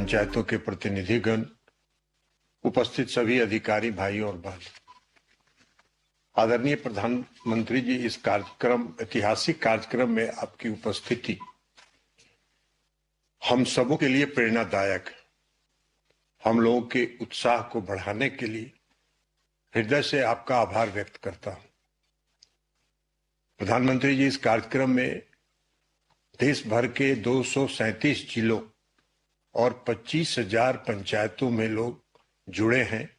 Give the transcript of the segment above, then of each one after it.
पंचायतों के प्रतिनिधिगण, उपस्थित सभी अधिकारी भाई और बहन, आदरणीय प्रधानमंत्री जी, इस ऐतिहासिक कार्यक्रम में आपकी उपस्थिति हम सबों के लिए प्रेरणादायक है। हम लोगों के उत्साह को बढ़ाने के लिए हृदय से आपका आभार व्यक्त करता हूं। प्रधानमंत्री जी, इस कार्यक्रम में देश भर के 237 जिलों और 25,000 पंचायतों में लोग जुड़े हैं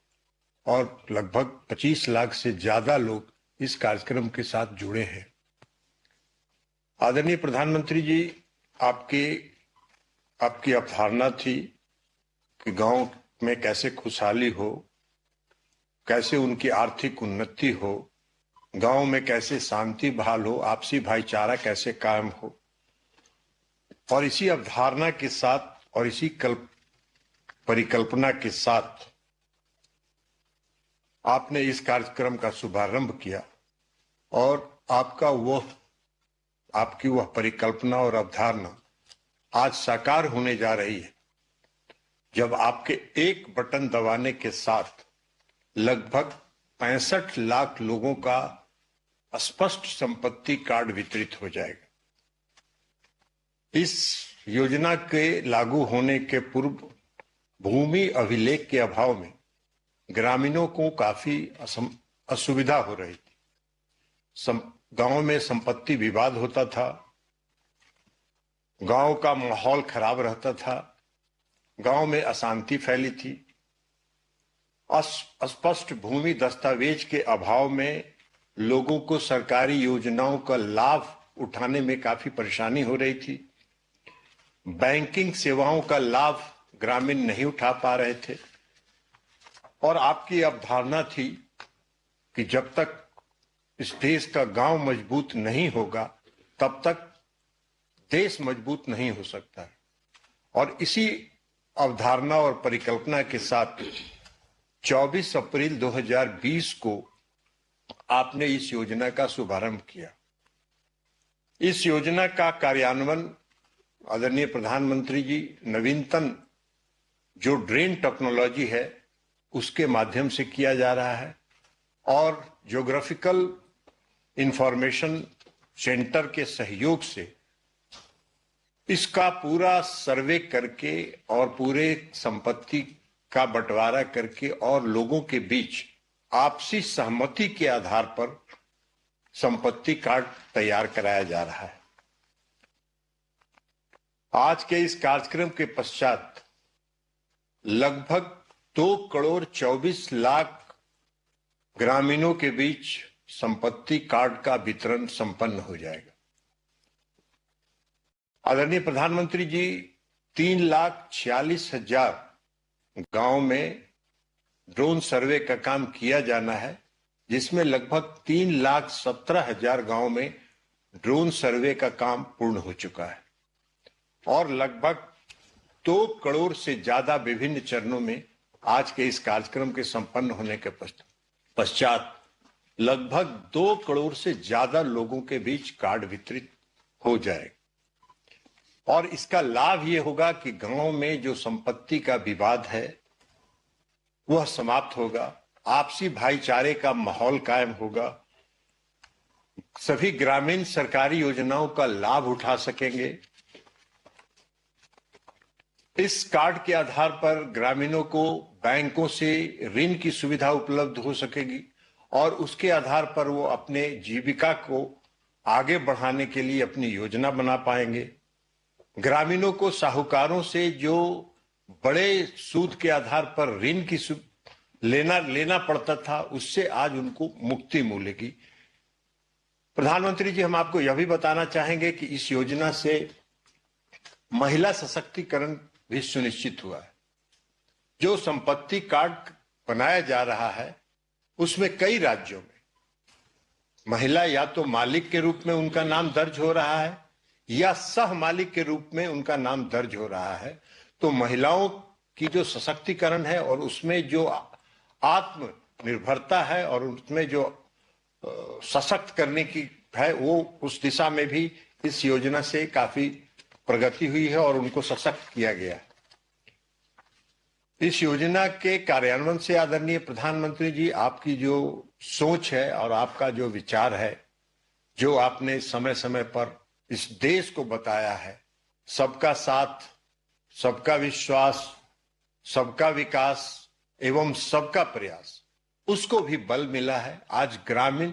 और लगभग 25 लाख से ज्यादा लोग इस कार्यक्रम के साथ जुड़े हैं। आदरणीय प्रधानमंत्री जी, आपकी अवधारणा थी कि गांव में कैसे खुशहाली हो, कैसे उनकी आर्थिक उन्नति हो, गांव में कैसे शांति बहाल हो, आपसी भाईचारा कैसे कायम हो। और इसी अवधारणा के साथ और इसी परिकल्पना के साथ आपने इस कार्यक्रम का शुभारंभ किया और आपकी वह परिकल्पना और अवधारणा आज साकार होने जा रही है, जब आपके एक बटन दबाने के साथ लगभग 65 लाख लोगों का स्पष्ट संपत्ति कार्ड वितरित हो जाएगा। इस योजना के लागू होने के पूर्व भूमि अभिलेख के अभाव में ग्रामीणों को काफी असुविधा हो रही थी। गांव में संपत्ति विवाद होता था, गांव का माहौल खराब रहता था, गांव में अशांति फैली थी। स्पष्ट भूमि दस्तावेज के अभाव में लोगों को सरकारी योजनाओं का लाभ उठाने में काफी परेशानी हो रही थी। बैंकिंग सेवाओं का लाभ ग्रामीण नहीं उठा पा रहे थे और आपकी अवधारणा थी कि जब तक इस देश का गांव मजबूत नहीं होगा तब तक देश मजबूत नहीं हो सकता है। और इसी अवधारणा और परिकल्पना के साथ 24 अप्रैल 2020 को आपने इस योजना का शुभारंभ किया। इस योजना का कार्यान्वयन आदरणीय प्रधानमंत्री जी नवीनतम जो ड्रेन टेक्नोलॉजी है उसके माध्यम से किया जा रहा है और ज्योग्राफिकल इंफॉर्मेशन सेंटर के सहयोग से इसका पूरा सर्वे करके और पूरे संपत्ति का बंटवारा करके और लोगों के बीच आपसी सहमति के आधार पर संपत्ति कार्ड तैयार कराया जा रहा है। आज के इस कार्यक्रम के पश्चात लगभग 2,24,00,000 ग्रामीणों के बीच संपत्ति कार्ड का वितरण संपन्न हो जाएगा। आदरणीय प्रधानमंत्री जी, 3,46,000 गांव में ड्रोन सर्वे का काम किया जाना है, जिसमें लगभग 3,17,000 गांव में ड्रोन सर्वे का काम पूर्ण हो चुका है और लगभग 2 करोड़ से ज्यादा विभिन्न चरणों में आज के इस कार्यक्रम के संपन्न होने के पश्चात लगभग 2 करोड़ से ज्यादा लोगों के बीच कार्ड वितरित हो जाएगा। और इसका लाभ ये होगा कि गांव में जो संपत्ति का विवाद है वह समाप्त होगा, आपसी भाईचारे का माहौल कायम होगा, सभी ग्रामीण सरकारी योजनाओं का लाभ उठा सकेंगे। इस कार्ड के आधार पर ग्रामीणों को बैंकों से ऋण की सुविधा उपलब्ध हो सकेगी और उसके आधार पर वो अपने जीविका को आगे बढ़ाने के लिए अपनी योजना बना पाएंगे। ग्रामीणों को साहूकारों से जो बड़े सूद के आधार पर ऋण की लेना पड़ता था, उससे आज उनको मुक्ति मिलेगी। प्रधानमंत्री जी, हम आपको यह भी बताना चाहेंगे कि इस योजना से महिला सशक्तिकरण भी सुनिश्चित हुआ है। जो संपत्ति कार्ड बनाया जा रहा है उसमें कई राज्यों में महिला या तो मालिक के रूप में उनका नाम दर्ज हो रहा है या सह मालिक के रूप में उनका नाम दर्ज हो रहा है। तो महिलाओं की जो सशक्तिकरण है और उसमें जो आत्मनिर्भरता है और उसमें जो सशक्त करने की है, वो उस दिशा में भी इस योजना से काफी प्रगति हुई है और उनको सशक्त किया गया है। इस योजना के कार्यान्वयन से आदरणीय प्रधानमंत्री जी, आपकी जो सोच है और आपका जो विचार है, जो आपने समय समय पर इस देश को बताया है, सबका साथ, सबका विश्वास, सबका विकास एवं सबका प्रयास, उसको भी बल मिला है। आज ग्रामीण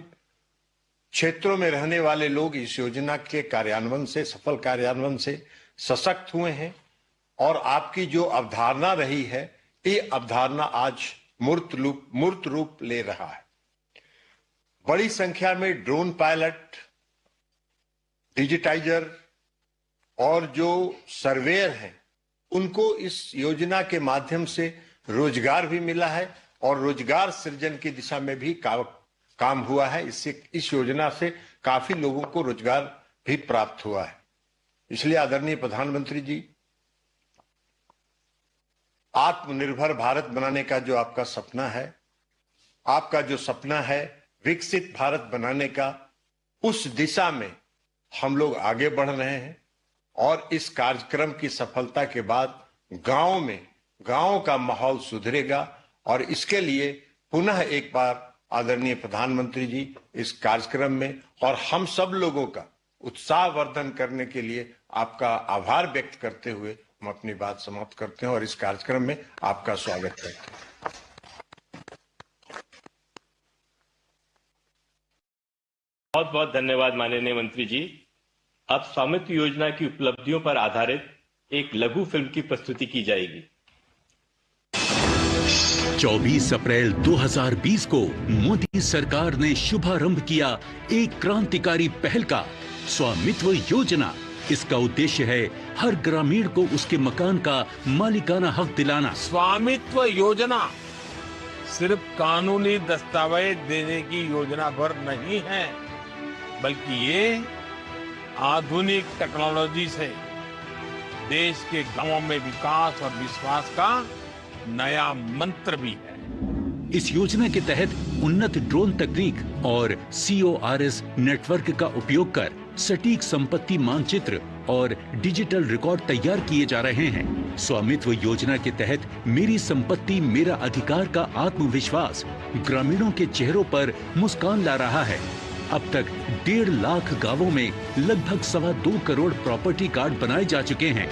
क्षेत्रों में रहने वाले लोग इस योजना के कार्यान्वयन से, सफल कार्यान्वयन से सशक्त हुए हैं और आपकी जो अवधारणा रही है, ये अवधारणा आज मूर्त रूप ले रहा है। बड़ी संख्या में ड्रोन पायलट, डिजिटाइजर और जो सर्वेयर हैं, उनको इस योजना के माध्यम से रोजगार भी मिला है और रोजगार सृजन की दिशा में भी काम हुआ है। इससे, इस योजना से काफी लोगों को रोजगार भी प्राप्त हुआ है। इसलिए आदरणीय प्रधानमंत्री जी, आत्मनिर्भर भारत बनाने का जो आपका सपना है, आपका जो सपना है विकसित भारत बनाने का, उस दिशा में हम लोग आगे बढ़ रहे हैं और इस कार्यक्रम की सफलता के बाद गांव का माहौल सुधरेगा और इसके लिए पुनः एक बार आदरणीय प्रधानमंत्री जी इस कार्यक्रम में और हम सब लोगों का उत्साहवर्धन करने के लिए आपका आभार व्यक्त करते हुए हम अपनी बात समाप्त करते हैं और इस कार्यक्रम में आपका स्वागत करते हैं। बहुत बहुत धन्यवाद माननीय मंत्री जी। अब स्वामित्व योजना की उपलब्धियों पर आधारित एक लघु फिल्म की प्रस्तुति की जाएगी। 24 अप्रैल 2020 को मोदी सरकार ने शुभारंभ किया एक क्रांतिकारी पहल का, स्वामित्व योजना। इसका उद्देश्य है हर ग्रामीण को उसके मकान का मालिकाना हक दिलाना। स्वामित्व योजना सिर्फ कानूनी दस्तावेज देने की योजना भर नहीं है, बल्कि ये आधुनिक टेक्नोलॉजी से देश के गांवों में विकास और विश्वास का नया मंत्र भी है। इस योजना के तहत उन्नत ड्रोन तकनीक और CORS नेटवर्क का उपयोग कर सटीक संपत्ति मानचित्र और डिजिटल रिकॉर्ड तैयार किए जा रहे हैं। स्वामित्व योजना के तहत मेरी संपत्ति मेरा अधिकार का आत्मविश्वास ग्रामीणों के चेहरों पर मुस्कान ला रहा है। अब तक 1.5 लाख गांवों में लगभग 2.25 करोड़ प्रॉपर्टी कार्ड बनाए जा चुके हैं।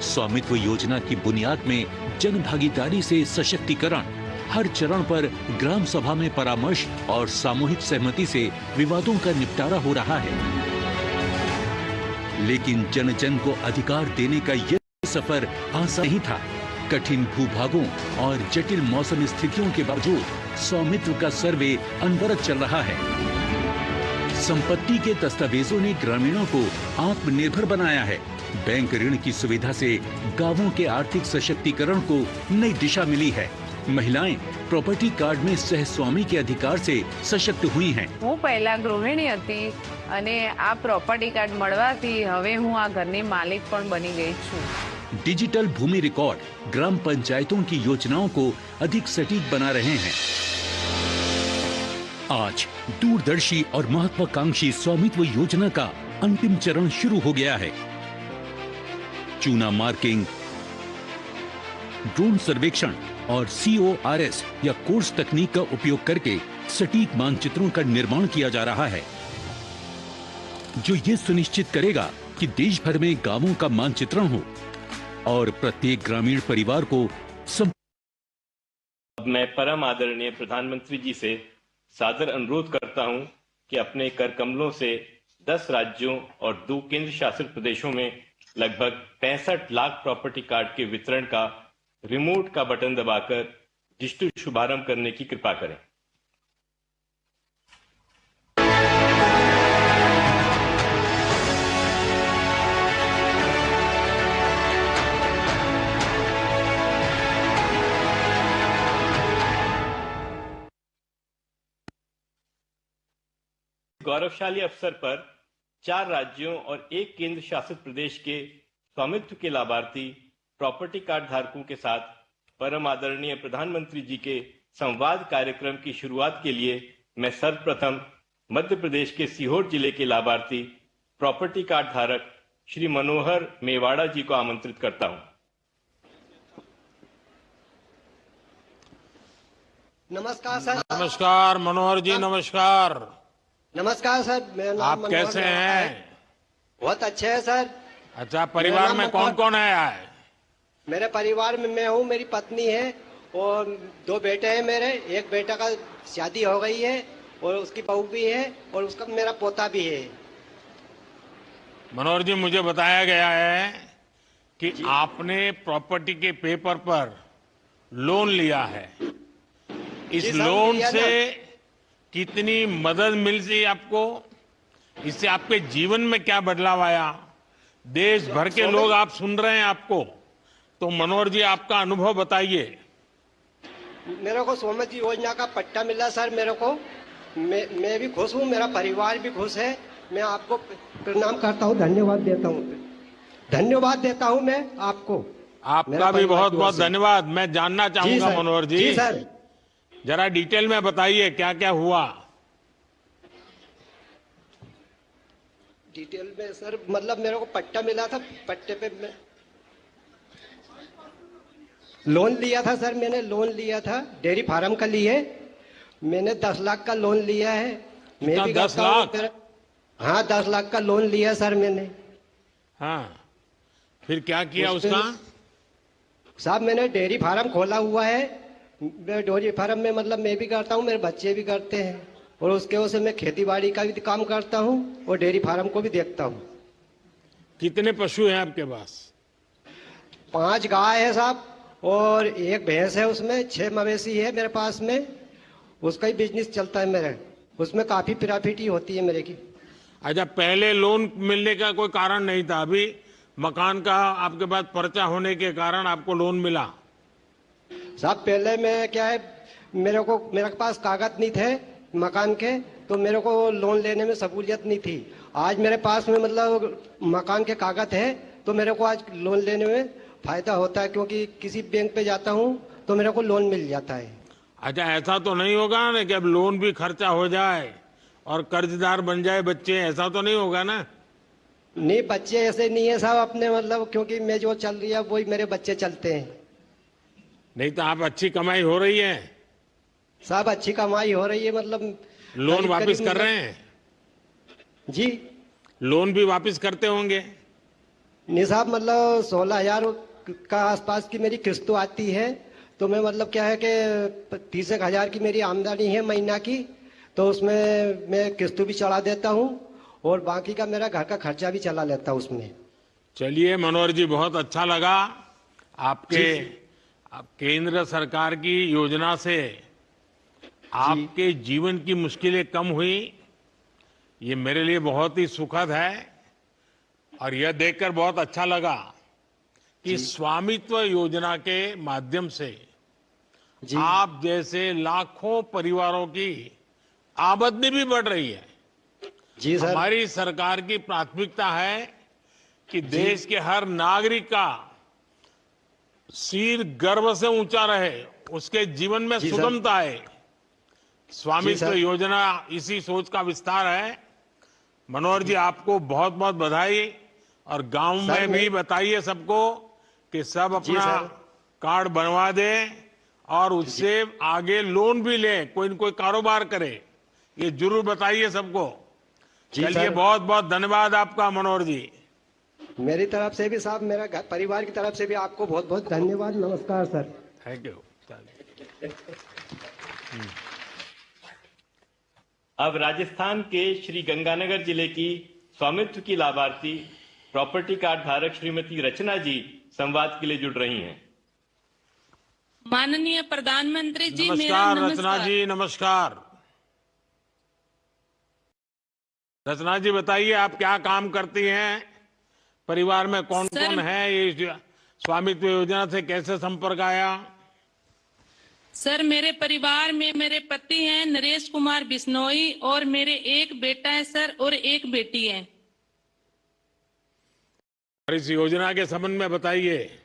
स्वामित्व योजना की बुनियाद में जन भागीदारी से सशक्तिकरण, हर चरण पर ग्राम सभा में परामर्श और सामूहिक सहमति से विवादों का निपटारा हो रहा है। लेकिन जन जन को अधिकार देने का यह सफर आसान नहीं था। कठिन भूभागों और जटिल मौसम स्थितियों के बावजूद स्वामित्व का सर्वे अनवरत चल रहा है। संपत्ति के दस्तावेजों ने ग्रामीणों को आत्मनिर्भर बनाया है। बैंक ऋण की सुविधा से गांवों के आर्थिक सशक्तिकरण को नई दिशा मिली है। महिलाएं प्रॉपर्टी कार्ड में सहस्वामी के अधिकार से सशक्त हुई हैं। હું પહેલા ગૃહિણી હતી અને આ પ્રોપર્ટી કાર્ડ મળવાથી હવે હું આ ઘરની માલિક પણ બની ગઈ છું। डिजिटल भूमि रिकॉर्ड ग्राम पंचायतों की योजनाओं को अधिक सटीक बना रहे हैं। आज दूरदर्शी और महत्वाकांक्षी स्वामित्व योजना का अंतिम चरण शुरू हो गया है। चूना मार्किंग, ड्रोन सर्वेक्षण और CORS या कोर्स तकनीक का उपयोग करके सटीक मानचित्रों का निर्माण किया जा रहा है, जो ये सुनिश्चित करेगा कि देश भर में गांवों का मानचित्रण हो और प्रत्येक ग्रामीण परिवार को अब मैं परम आदरणीय प्रधानमंत्री जी से सादर अनुरोध करता हूं कि अपने कर कमलों से 10 राज्यों और 2 केंद्र शासित प्रदेशों में लगभग 65 लाख प्रॉपर्टी कार्ड के वितरण का रिमोट का बटन दबाकर डिजिटल शुभारंभ करने की कृपा करें। गौरवशाली अवसर पर 4 राज्यों और 1 केंद्र शासित प्रदेश के स्वामित्व के लाभार्थी प्रॉपर्टी कार्ड धारकों के साथ परम आदरणीय प्रधानमंत्री जी के संवाद कार्यक्रम की शुरुआत के लिए मैं सर्वप्रथम मध्य प्रदेश के सीहोर जिले के लाभार्थी प्रॉपर्टी कार्ड धारक श्री मनोहर मेवाड़ा जी को आमंत्रित करता हूं। नमस्कार सर। नमस्कार मनोहर जी, नमस्कार। नमस्कार सर, मेरा नाम आप मनोहर कैसे लोहारा हैं? है। बहुत अच्छे हैं सर। अच्छा, परिवार नाम में कौन मनोहर- कौन है? मेरे परिवार में मैं हूँ, मेरी पत्नी है और 2 बेटे हैं मेरे। एक बेटा का शादी हो गई है और उसकी बहू भी है और उसका मेरा पोता भी है। मनोहर जी, मुझे बताया गया है कि आपने प्रॉपर्टी के पेपर पर लोन लिया है। इस जी सर, लोन लिया से ना। कितनी मदद मिल रही आपको? इससे आपके जीवन में क्या बदलाव आया? देश भर के लोग आप सुन रहे हैं आपको, तो मनोहर जी आपका अनुभव बताइए। मेरे को स्वामित्व योजना का पट्टा मिला सर मेरे को। मैं भी खुश हूँ, मेरा परिवार भी खुश है। मैं आपको प्रणाम करता हूँ, धन्यवाद देता हूँ मैं आपको। आपका मेरा भी परिवार बहुत की बहुत ओर से। धन्यवाद। मैं जानना जी चाहूंगा सर। मनोहर जी, जी सर। जरा डिटेल में बताइए क्या क्या हुआ। डिटेल में सर, मतलब मेरे को पट्टा मिला था। पट्टे पे मैं लोन लिया था सर। मैंने लोन लिया था डेयरी फार्म का लिए। मैंने 10 लाख का लोन लिया है। मैं कितना, भी 10 करता हूँ लाख? हाँ, 10 लाख का लोन लिया सर मैंने। हाँ, फिर क्या किया उसमें- उसका? साहब, मैंने डेयरी फार्म खोला हुआ है। मैं डेयरी फार्म में मतलब मैं भी करता हूँ, मेरे बच्चे भी करते हैं और उसके वजह से मैं खेती बाड़ी का भी काम करता हूँ और डेयरी फार्म को भी देखता हूँ। कितने पशु हैं आपके पास? 5 गाय है साहब और 1 भैंस है। उसमें 6 मवेशी है मेरे पास में। उसका ही बिजनेस चलता है मेरे। उसमें काफी प्रॉफिट ही होती है मेरे की। अच्छा, पहले लोन मिलने का कोई कारण नहीं था, अभी मकान का आपके पास पर्चा होने के कारण आपको लोन मिला? साहब, पहले मैं क्या है, मेरे पास कागज नहीं थे मकान के, तो मेरे को लोन लेने में सहूलियत नहीं थी। आज मेरे पास में मतलब मकान के कागज है, तो मेरे को आज लोन लेने में फायदा होता है, क्योंकि किसी बैंक पे जाता हूँ तो मेरे को लोन मिल जाता है। अच्छा, ऐसा तो नहीं होगा ना कि अब लोन भी खर्चा हो जाए और कर्जदार बन जाए बच्चे, ऐसा तो नहीं होगा ना? नहीं, बच्चे ऐसे नहीं है साहब अपने, मतलब क्योंकि मैं जो चल रही है वही मेरे बच्चे चलते हैं। नहीं तो आप अच्छी कमाई हो रही है, साहब अच्छी कमाई हो रही है, मतलब लोन करीब- वापस करीब कर मतलब- रहे हैं? जी लोन भी वापस करते होंगे? नहीं साहब, मतलब 16,000 का आसपास की मेरी किस्त आती है। तो मैं मतलब क्या है कि 30,000 की मेरी आमदनी है महीना की, तो उसमें मैं किस्त भी चढ़ा देता हूँ और बाकी का मेरा घर का खर्चा भी चला लेता हूँ उसमें। चलिए मनोहर जी, बहुत अच्छा लगा आपके आप केंद्र सरकार की योजना से आपके जीवन की मुश्किलें कम हुई। ये मेरे लिए बहुत ही सुखद है और यह देखकर बहुत अच्छा लगा कि स्वामित्व योजना के माध्यम से जी आप जैसे लाखों परिवारों की आमदनी भी बढ़ रही है। जी सर। हमारी सरकार की प्राथमिकता है कि देश के हर नागरिक का सिर गर्व से ऊंचा रहे, उसके जीवन में जी सर। सुगमता आए। जी स्वामित्व सर। योजना इसी सोच का विस्तार है। मनोहर जी, आपको बहुत बहुत बधाई और गांव सर, में भी बताइए सबको कि सब अपना सर। कार्ड बनवा दें और उससे आगे लोन भी लें, कोई न कोई कारोबार करे। ये जरूर बताइए सबको। जी चलिए, सर। बहुत बहुत धन्यवाद आपका मनोहर जी। मेरी तरफ से भी साहब, मेरा परिवार की तरफ से भी आपको बहुत बहुत धन्यवाद। नमस्कार सर। Thank you. अब राजस्थान के श्री गंगानगर जिले की स्वामित्व की लाभार्थी प्रॉपर्टी कार्ड धारक श्रीमती रचना जी संवाद के लिए जुड़ रही हैं। माननीय प्रधानमंत्री जी, मेरा नमस्कार रचना नमस्कार। जी, नमस्कार। रचना जी, बताइए आप क्या काम करती हैं, परिवार में कौन सर- कौन है, ये स्वामित्व योजना से कैसे संपर्क आया? सर, मेरे परिवार में मेरे पति हैं नरेश कुमार बिश्नोई और मेरे एक बेटा है सर और एक बेटी है। और इस योजना के संबंध में बताइए।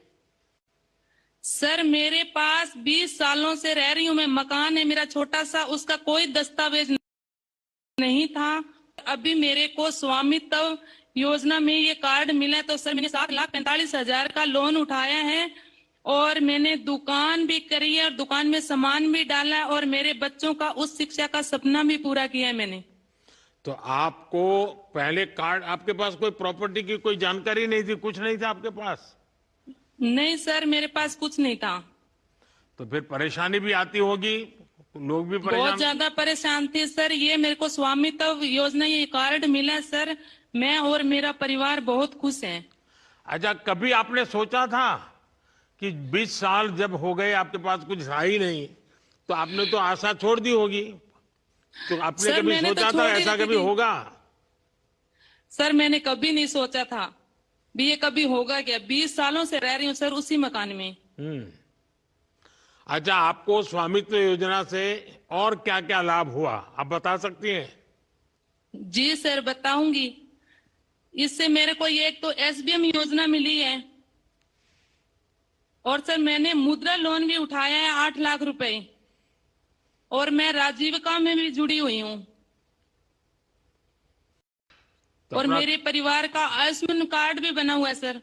सर, मेरे पास 20 सालों से रह रही हूँ मैं। मकान है मेरा छोटा सा, उसका कोई दस्तावेज नहीं था। अभी मेरे को स्वामित्व योजना में ये कार्ड मिला, तो सर मैंने 7,45,000 का लोन उठाया है और मैंने दुकान भी करी है और दुकान में सामान भी डाला है और मेरे बच्चों का उस शिक्षा का सपना भी पूरा किया है मैंने। तो आपको पहले कार्ड, आपके पास कोई प्रॉपर्टी की कोई जानकारी नहीं थी, कुछ नहीं था आपके पास? नहीं सर, मेरे पास कुछ नहीं था। तो फिर परेशानी भी आती होगी, लोग भी बहुत परेशान। ज्यादा परेशान थे सर। ये मेरे को स्वामित्व योजना ये कार्ड मिला सर, मैं और मेरा परिवार बहुत खुश हैं। अच्छा, कभी आपने सोचा था कि 20 साल जब हो गए आपके पास कुछ रहा ही नहीं, तो आपने तो आशा छोड़ दी होगी, तो आपने सर, कभी मैंने तो सोचा था छोड़ ही ऐसा रखी कभी थी। होगा? सर मैंने कभी नहीं सोचा था भी ये कभी होगा क्या। 20 सालों से रह रही हूँ सर उसी मकान में। अच्छा, आपको स्वामित्व योजना से और क्या क्या लाभ हुआ, आप बता सकती हैं? जी सर बताऊंगी। इससे मेरे को ये एक तो SBM योजना मिली है और सर मैंने मुद्रा लोन भी उठाया है 8 लाख रुपए, और मैं राजीविका में भी जुड़ी हुई हूँ। तो और अपना मेरे परिवार का आयुष्मान कार्ड भी बना हुआ है सर।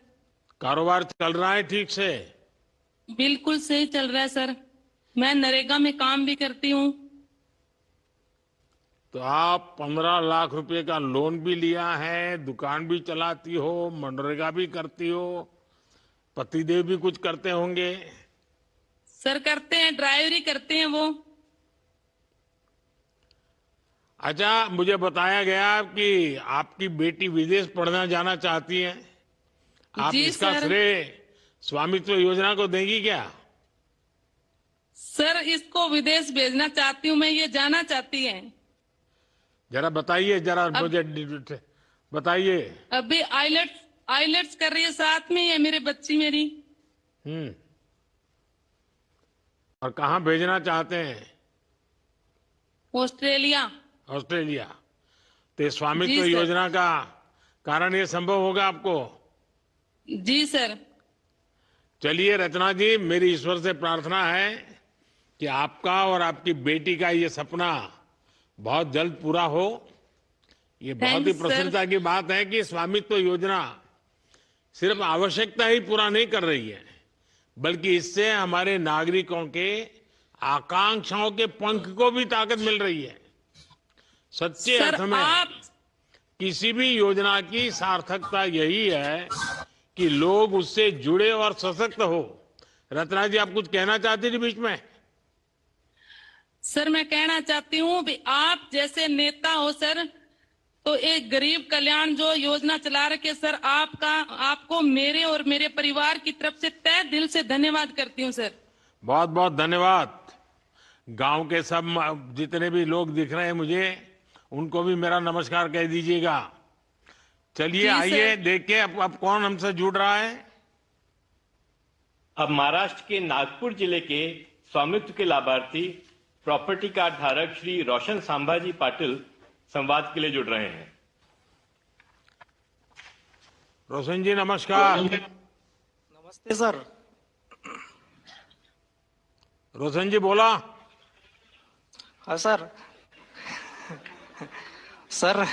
कारोबार चल रहा है ठीक से? बिल्कुल सही चल रहा है सर। मैं नरेगा में काम भी करती हूँ। तो आप 15 लाख रुपए का लोन भी लिया है, दुकान भी चलाती हो, मनरेगा भी करती हो, पतिदेव भी कुछ करते होंगे? सर करते हैं, ड्राइवरी करते हैं वो। अच्छा, मुझे बताया गया कि आपकी बेटी विदेश पढ़ना जाना चाहती है, आप जी इसका सर। श्रेय स्वामित्व योजना को देंगी क्या? सर इसको विदेश भेजना चाहती हूँ मैं, ये जाना चाहती है। जरा बताइए, जरा मुझे बताइए। अभी आइलेट्स कर रही है, साथ में ही है मेरे बच्ची मेरी। और कहाँ भेजना चाहते हैं? ऑस्ट्रेलिया। ऑस्ट्रेलिया। तो ये स्वामित्व जी सर। योजना का कारण ये संभव होगा आपको? जी सर। चलिए रचना जी, मेरी ईश्वर से प्रार्थना है कि आपका और आपकी बेटी का ये सपना बहुत जल्द पूरा हो। ये बहुत ही Thanks, sir. प्रसन्नता की बात है कि स्वामित्व योजना सिर्फ आवश्यकता ही पूरा नहीं कर रही है, बल्कि इससे हमारे नागरिकों के आकांक्षाओं के पंख को भी ताकत मिल रही है। सच्चे सर अर्थ में आप किसी भी योजना की सार्थकता यही है कि लोग उससे जुड़े और सशक्त हो। रत्ना जी, आप कुछ कहना चाहती थी बीच में? सर मैं कहना चाहती हूँ भी आप जैसे नेता हो सर, तो एक गरीब कल्याण जो योजना चला रखे सर, आपको मेरे और मेरे परिवार की तरफ से तहे दिल से धन्यवाद करती हूँ सर। बहुत बहुत धन्यवाद। गांव के सब जितने भी लोग दिख रहे हैं मुझे, उनको भी मेरा नमस्कार कह दीजिएगा। चलिए जी आइए सर। देखिए अब कौन हमसे जुड़ रहा है। अब महाराष्ट्र के नागपुर जिले के स्वामित्व के लाभार्थी प्रॉपर्टी कार्ड धारक श्री रोशन संभाजी पाटिल संवाद के लिए जुड़ रहे हैं। रोशन जी नमस्कार। नमस्ते सर। रोशन जी बोला। हाँ सर। सर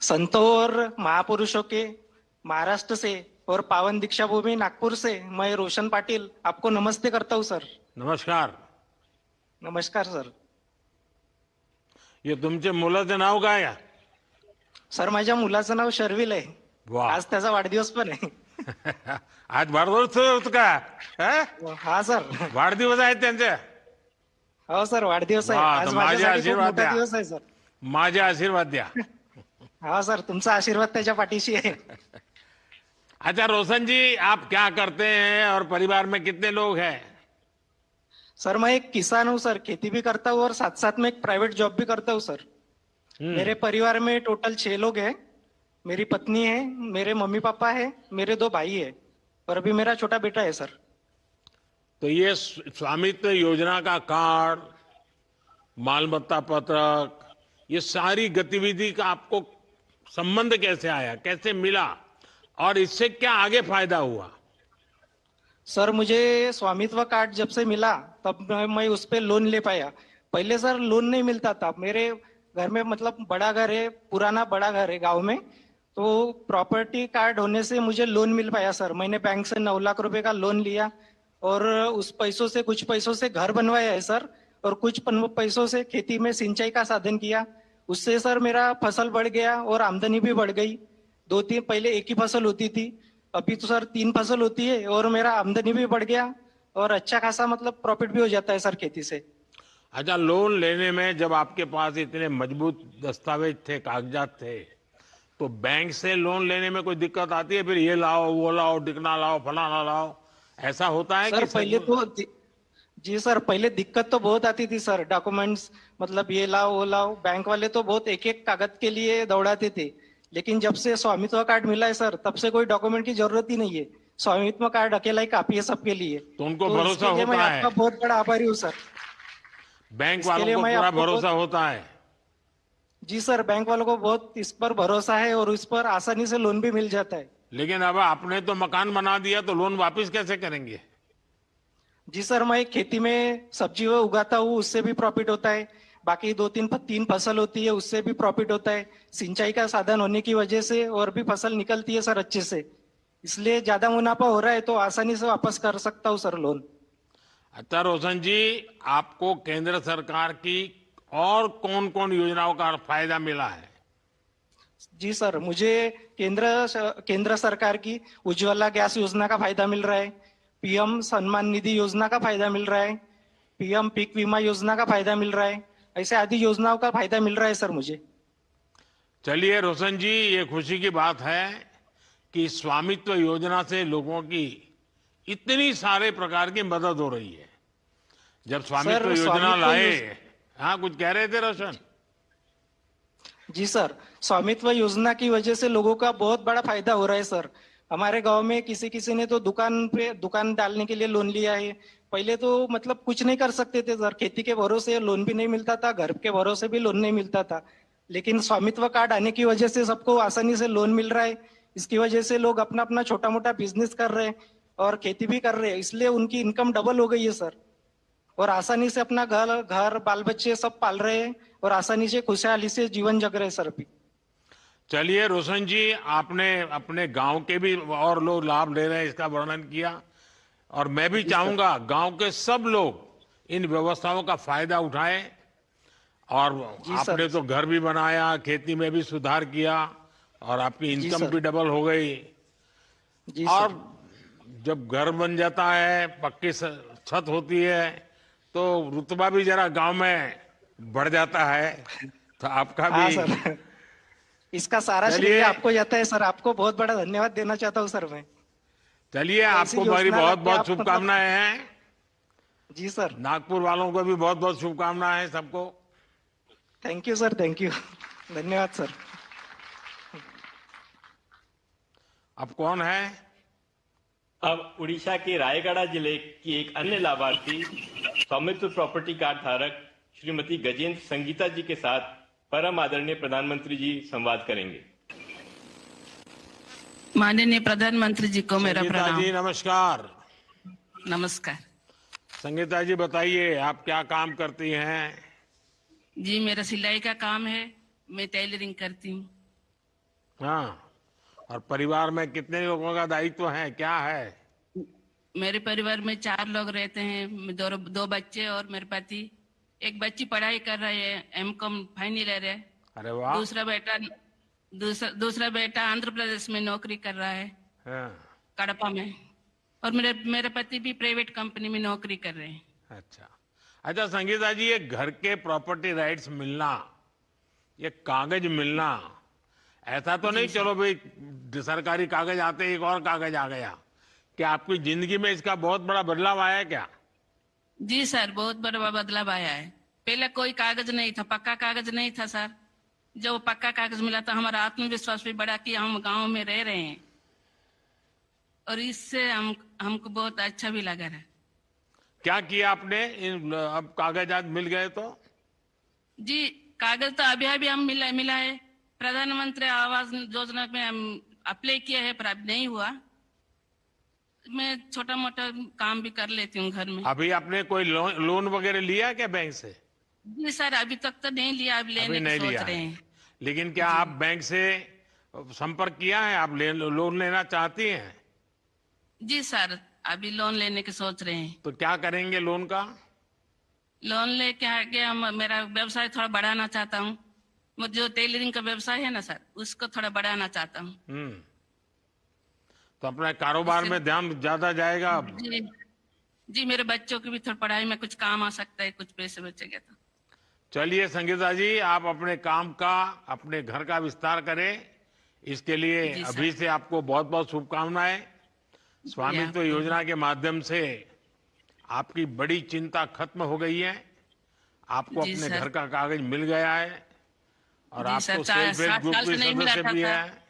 संतों और महापुरुषों के महाराष्ट्र से और पावन दीक्षा भूमि नागपुर से मैं रोशन पाटिल आपको नमस्ते करता हूँ सर। नमस्कार। नमस्कार सर। हे तुमचे मुलाचं नाव काय आहे? सर माझ्या मुलाचं नाव शर्विल आहे। वा. आज त्याचा वाढदिवस पण आहे। आज वाढदिवस होत का? हा? हा सर। वाढदिवस आहेत त्यांचे? हो सर वाढदिवस आहे वा, आज तर माझे माझ्यासाठी खूप आशीर्वाद मोठा द्या. दिवस आहे सर। माझे आशीर्वाद द्या। हाँ सर तुमचा आशीर्वाद त्याच्या पाठीशी आहे। अच्छा रोशन जी, आप क्या करते हैं और परिवार में कितने लोग हैं? सर मैं एक किसान हूँ सर, खेती भी करता हूँ और साथ साथ में एक प्राइवेट जॉब भी करता हूँ सर। मेरे परिवार में टोटल 6 लोग हैं। मेरी पत्नी है, मेरे मम्मी पापा है, मेरे 2 भाई है और अभी मेरा छोटा बेटा है सर। तो ये स्वामित्व योजना का कार्ड, मालमत्ता पत्रक, ये सारी गतिविधि का आपको संबंध कैसे आया, कैसे मिला और इससे क्या आगे फायदा हुआ? सर मुझे स्वामित्व कार्ड जब से मिला तब मैं उस पे लोन ले पाया। पहले सर लोन नहीं मिलता था। मेरे घर में मतलब बड़ा घर है, पुराना बड़ा घर है गांव में, तो प्रॉपर्टी कार्ड होने से मुझे लोन मिल पाया सर। मैंने बैंक से 9 लाख रुपए का लोन लिया और उस पैसों से, कुछ पैसों से घर बनवाया है सर, और कुछ पैसों से खेती में सिंचाई का साधन किया। उससे सर मेरा फसल बढ़ गया और आमदनी भी बढ़ गई। 2-3 पहले एक ही फसल होती थी, अभी तो सर 3 फसल होती है और मेरा आमदनी भी बढ़ गया और अच्छा खासा मतलब प्रॉफिट भी हो जाता है सर खेती से। अच्छा, लोन लेने में जब आपके पास इतने मजबूत दस्तावेज थे, कागजात थे, तो बैंक से लोन लेने में कोई दिक्कत आती है? फिर ये लाओ, वो लाओ, दिखना लाओ, फलाना लाओ, ऐसा होता है? सर कि पहले तो जी सर, पहले दिक्कत तो बहुत आती थी सर। डॉक्यूमेंट्स मतलब ये लाओ वो लाओ, बैंक वाले तो बहुत एक एक कागज के लिए दौड़ाते थे। लेकिन जब से स्वामित्व कार्ड मिला है सर, तब से कोई डॉक्यूमेंट की जरूरत ही नहीं है। स्वामित्व कार्ड अकेला ही काफी है सबके लिए। तो उनको तो भरोसा इसके लिए मैं होता है? आपका बहुत बड़ा आभारी हूँ सर। बैंक इसके वालों लिए को मैं पूरा आपको भरोसा होता है? जी सर, बैंक वालों को बहुत इस पर भरोसा है और इस पर आसानी से लोन भी मिल जाता है। लेकिन अब आपने तो मकान बना दिया, तो लोन वापस कैसे करेंगे? जी सर, मैं खेती में सब्जी वो उगाता हूँ, उससे भी प्रॉफिट होता है। बाकी 2-3 फसल होती है, उससे भी प्रॉफिट होता है। सिंचाई का साधन होने की वजह से और भी फसल निकलती है सर अच्छे से, इसलिए ज्यादा मुनाफा हो रहा है तो आसानी से वापस कर सकता हूँ सर लोन। अच्छा रोशन जी, आपको केंद्र सरकार की और कौन कौन योजनाओं का फायदा मिला है? जी सर, मुझे केंद्र सरकार की उज्ज्वला गैस योजना का फायदा मिल रहा है, पीएम सम्मान निधि योजना का फायदा मिल रहा है, पीएम पीक बीमा योजना का फायदा मिल रहा है। ऐसे आदि योजनाओं का फायदा मिल रहा है सर मुझे। चलिए रोशन जी, ये खुशी की बात है कि स्वामित्व योजना से लोगों की इतनी सारे प्रकार की मदद हो रही है। जब स्वामित्व योजना लाए, हाँ कुछ कह रहे थे रोशन? जी सर, स्वामित्व योजना की वजह से लोगों का बहुत बड़ा फायदा हो रहा है सर। हमारे गांव में किसी ने तो दुकान डालने के लिए लोन लिया है। पहले तो मतलब कुछ नहीं कर सकते थे सर, खेती के भरोसे लोन भी नहीं मिलता था, घर के भरोसे भी लोन नहीं मिलता था। लेकिन स्वामित्व कार्ड आने की वजह से सबको आसानी से लोन मिल रहा है। इसकी वजह से लोग अपना अपना छोटा मोटा बिजनेस कर रहे हैं और खेती भी कर रहे हैं, इसलिए उनकी इनकम डबल हो गई है सर। और आसानी से अपना घर बाल बच्चे सब पाल रहे हैं और आसानी से खुशहाली से जीवन जग रहे हैं सर अभी। चलिए रोशन जी, आपने अपने गांव के भी और लोग लाभ ले रहे हैं इसका वर्णन किया, और मैं भी चाहूंगा गांव के सब लोग इन व्यवस्थाओं का फायदा उठाएं। और आपने तो घर भी बनाया, खेती में भी सुधार किया और आपकी इनकम भी डबल हो गई। और जब घर बन जाता है, पक्की छत होती है, तो रुतबा भी जरा गांव में बढ़ जाता है। तो आपका भी सर, इसका सारा श्रेय आपको जाता है सर। आपको बहुत बड़ा धन्यवाद देना चाहता हूँ सर मैं। चलिए, आपको मेरी बहुत बहुत शुभकामनाएं हैं। जी सर, नागपुर वालों को भी बहुत बहुत शुभकामनाएं हैं सबको। Thank you sir, thank you, धन्यवाद सर। अब कौन है? अब उड़ीसा के रायगढ़ जिले की एक अन्य लाभार्थी स्वामित्व प्रॉपर्टी कार्ड धारक श्रीमती गजेंद्र संगीता जी के साथ परम आदरणीय प्रधानमंत्री जी संवाद करेंगे। माननीय प्रधानमंत्री जी को मेरा प्रणाम। जी नमस्कार। नमस्कार संगीता जी, बताइए आप क्या काम करती हैं? जी, मेरा सिलाई का काम है, मैं टेलरिंग करती हूँ। हाँ, और परिवार में कितने लोगों का दायित्व है, क्या है? मेरे परिवार में 4 लोग रहते हैं, दो बच्चे और मेरे पति। एक बच्ची पढ़ाई कर रही है, एमकॉम फाइनल ईयर है। अरे वाह। दूसरा बेटा आंध्र प्रदेश में नौकरी कर रहा है, कड़पा में। और मेरे पति भी प्राइवेट कंपनी में नौकरी कर रहे हैं। अच्छा संगीता जी, ये घर के प्रॉपर्टी राइट्स मिलना, ये कागज मिलना, ऐसा तो नहीं चलो भाई सरकारी कागज आते एक और कागज आ गया? क्या आपकी जिंदगी में इसका बहुत बड़ा बदलाव आया है क्या? जी सर, बहुत बड़ा बदलाव आया है। पहले कोई कागज नहीं था, पक्का कागज नहीं था सर। जब पक्का कागज मिला तो हमारा आत्मविश्वास भी बढ़ा कि हम गांव में रह रहे हैं, और इससे हमको बहुत अच्छा भी लगा है। क्या किया आपने? अब कागजात मिल गए तो? जी, कागज तो अभी हम मिला है। प्रधानमंत्री आवास योजना में हम अप्लाई किया है, पर अब नहीं हुआ। मैं छोटा मोटा काम भी कर लेती हूँ घर में। अभी आपने कोई लोन वगैरह लिया क्या बैंक से? जी सर, अभी तक तो नहीं लिया, अब लेने की सोच रहे हैं। लेकिन क्या आप बैंक से संपर्क किया है? आप लोन लेना चाहती हैं? जी सर, अभी लोन लेने की सोच रहे हैं। तो क्या करेंगे लोन का? लोन लेके आगे हम मेरा व्यवसाय थोड़ा बढ़ाना चाहता हूँ। मुझे जो टेलरिंग का व्यवसाय है ना सर, उसको थोड़ा बढ़ाना चाहता हूँ। तो अपने कारोबार में ध्यान ज्यादा जाएगा अब? जी जी, मेरे बच्चों की भी थोड़ी पढ़ाई में कुछ काम आ सकता है, कुछ पैसे बचेंगे तो। चलिए संगीता जी, आप अपने काम का, अपने घर का विस्तार करें। इसके लिए जी सर। अभी से आपको बहुत बहुत शुभकामनाएं। स्वामित्व आपको। योजना के माध्यम से आपकी बड़ी चिंता खत्म हो गई है। आपको जी अपने सर। घर का कागज मिल गया है और जी आप सर, तो सेल्फ हेल्प 60 ग्रुप साल की से नहीं मिला सदस्य था भी सर। हैं।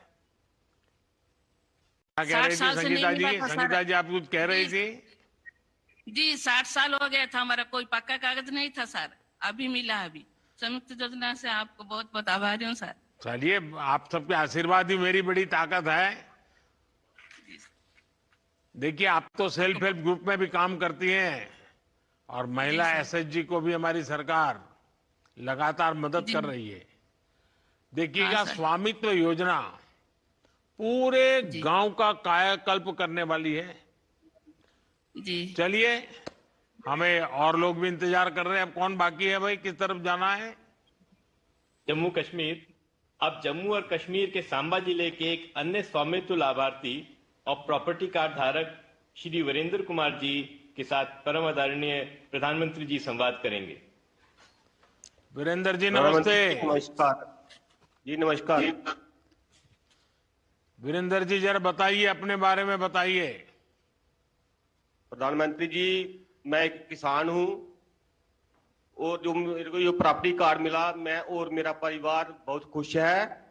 क्या कह 60 रही थी साल से नहीं संगीता मिला जी? था सर। संगीता जी, आप कुछ कह रही जी। थी? जी 60 साल हो गया था, हमारा कोई पक्का कागज नहीं था सर, अभी मिला। अभी संयुक्त योजना से आपको बहुत बहुत आभारी हूँ सर। चलिए, आप सबके आशीर्वाद ही मेरी बड़ी ताकत है। देखिए, आप तो सेल्फ हेल्प ग्रुप में भी काम करती हैं और महिला सर। एसएचजी को भी हमारी सरकार लगातार मदद जी। कर रही है। हाँ देखिएगा, सर। स्वामित्व योजना पूरे जी गांव का कायाकल्प करने वाली है। जी चलिए, हमें और लोग भी इंतजार कर रहे हैं। अब कौन बाकी है भाई? किस तरफ जाना है? जम्मू कश्मीर। अब जम्मू और कश्मीर के सांबा जिले के एक अन्य स्वामित्व लाभार्थी और प्रॉपर्टी कार्ड धारक श्री वीरेंद्र कुमार जी के साथ परम आदरणीय प्रधानमंत्री जी संवाद करेंगे। वीरेंद्र जी नमस्ते। नमस्कार जी। नमस्कार वीरेंद्र जी, जरा बताइए, अपने बारे में बताइए। प्रधानमंत्री जी, मैं एक किसान हूं और जो मेरे को ये प्रॉपर्टी कार्ड मिला, मैं और मेरा परिवार बहुत खुश है।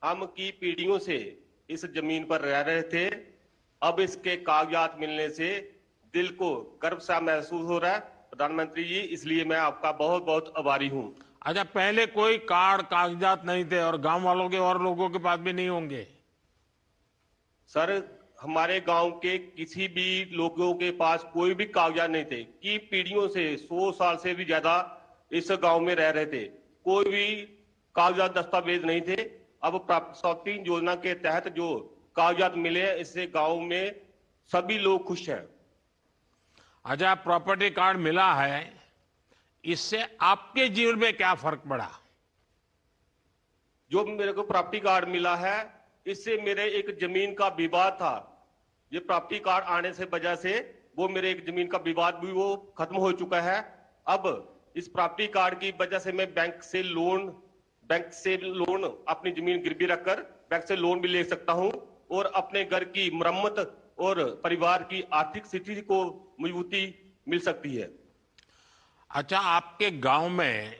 हम की पीढ़ियों से इस जमीन पर रह रहे थे, अब इसके कागजात मिलने से दिल को गर्व सा महसूस हो रहा है प्रधानमंत्री जी, इसलिए मैं आपका बहुत बहुत आभारी हूं। अच्छा, पहले कोई कार्ड कागजात नहीं थे और गांव वालों के और लोगों के पास भी नहीं होंगे? सर, हमारे गांव के किसी भी लोगों के पास कोई भी कागजात नहीं थे कि पीढ़ियों से 100 साल से भी ज्यादा इस गांव में रह रहे थे, कोई भी कागजात दस्तावेज नहीं थे। अब प्राप्ति योजना के तहत जो कागजात मिले हैं, इससे गांव में सभी लोग खुश हैं। अच्छा, प्रॉपर्टी कार्ड मिला है, इससे आपके जीवन में क्या फर्क पड़ा? जो मेरे को प्रॉपर्टी कार्ड मिला है, इससे मेरे एक जमीन का विवाद था, ये प्रॉपर्टी कार्ड आने से वजह से वो मेरे एक जमीन का विवाद भी वो खत्म हो चुका है। अब इस प्रॉपर्टी कार्ड की वजह से मैं बैंक से लोन अपनी जमीन गिरवी रखकर बैंक से लोन भी ले सकता हूं और अपने घर की मरम्मत और परिवार की आर्थिक स्थिति को मजबूती मिल सकती है। अच्छा, आपके गांव में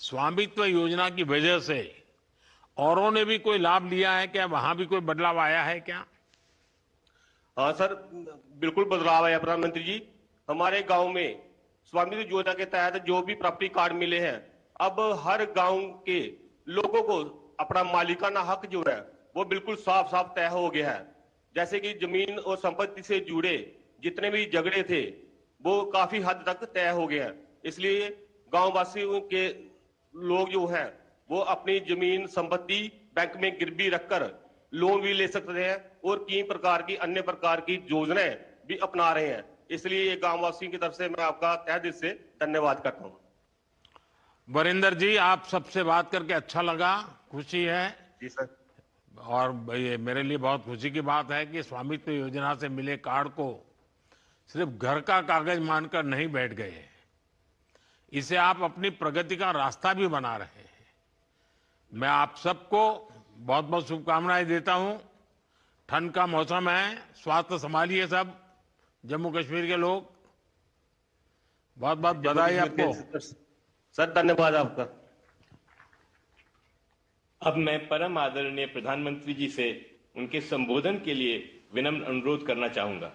स्वामित्व योजना की वजह से औरों ने भी कोई लाभ लिया है क्या? वहां भी कोई बदलाव आया है क्या? हाँ सर, बिल्कुल बदलाव आया प्रधानमंत्री जी। हमारे गांव में स्वामित्व योजना के तहत जो भी प्रॉपर्टी कार्ड मिले हैं, अब हर गांव के लोगों को अपना मालिकाना हक जो है वो बिल्कुल साफ साफ तय हो गया है। जैसे कि जमीन और संपत्ति से जुड़े जितने भी झगड़े थे वो काफी हद तक तय हो गए हैं। इसलिए गांव वासियों के लोग जो हैं वो अपनी जमीन संपत्ति बैंक में गिरवी रखकर लोन भी ले सकते हैं और कई प्रकार की अन्य प्रकार की योजनाएं भी अपना रहे हैं। इसलिए ये गांव वासियों की तरफ से मैं आपका तहे दिल से धन्यवाद करता हूँ। वीरेंद्र जी, आप सबसे बात करके अच्छा लगा, खुशी है। जी सर। और ये मेरे लिए बहुत खुशी की बात है कि स्वामित्व योजना से मिले कार्ड को सिर्फ घर का कागज मानकर नहीं बैठ गए, इसे आप अपनी प्रगति का रास्ता भी बना रहे हैं। मैं आप सबको बहुत बहुत शुभकामनाएं देता हूं। ठंड का मौसम है, स्वास्थ्य संभालिए सब जम्मू कश्मीर के लोग। बहुत बहुत बधाई आपको सर, धन्यवाद आपका। अब मैं परम आदरणीय प्रधानमंत्री जी से उनके संबोधन के लिए विनम्र अनुरोध करना चाहूंगा।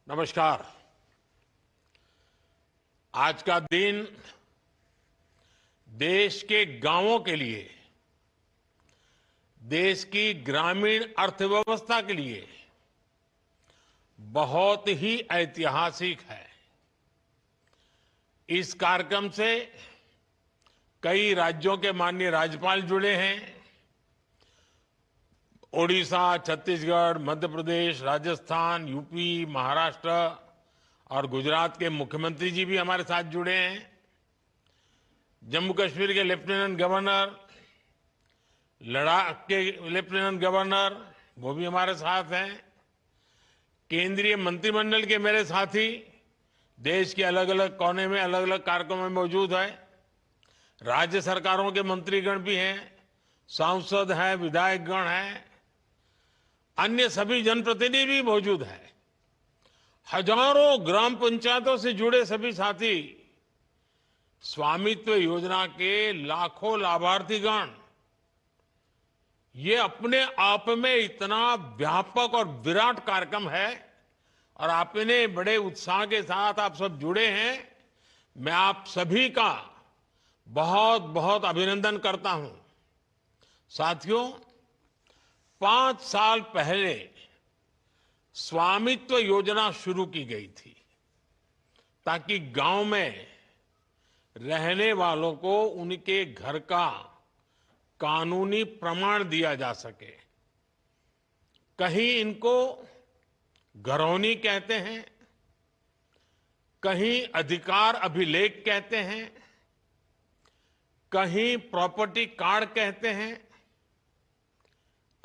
नमस्कार। आज का दिन देश के गांवों के लिए, देश की ग्रामीण अर्थव्यवस्था के लिए बहुत ही ऐतिहासिक है। इस कार्यक्रम से कई राज्यों के माननीय राज्यपाल जुड़े हैं। ओडिशा, छत्तीसगढ़, मध्य प्रदेश, राजस्थान, यूपी, महाराष्ट्र और गुजरात के मुख्यमंत्री जी भी हमारे साथ जुड़े हैं। जम्मू कश्मीर के लेफ्टिनेंट गवर्नर, लद्दाख के लेफ्टिनेंट गवर्नर, वो भी हमारे साथ हैं। केंद्रीय मंत्रिमंडल के मेरे साथी देश के अलग अलग कोने में अलग अलग कार्यक्रमों में मौजूद है। राज्य सरकारों के मंत्रीगण भी हैं, सांसद हैं, विधायकगण हैं, अन्य सभी जनप्रतिनिधि भी मौजूद हैं। हजारों ग्राम पंचायतों से जुड़े सभी साथी, स्वामित्व योजना के लाखों लाभार्थीगण, ये अपने आप में इतना व्यापक और विराट कार्यक्रम है और आपने बड़े उत्साह के साथ आप सब जुड़े हैं। मैं आप सभी का बहुत बहुत अभिनंदन करता हूं। साथियों, 5 साल पहले स्वामित्व योजना शुरू की गई थी ताकि गांव में रहने वालों को उनके घर का कानूनी प्रमाण दिया जा सके। कहीं इनको घरौनी कहते हैं, कहीं अधिकार अभिलेख कहते हैं, कहीं प्रॉपर्टी कार्ड कहते हैं,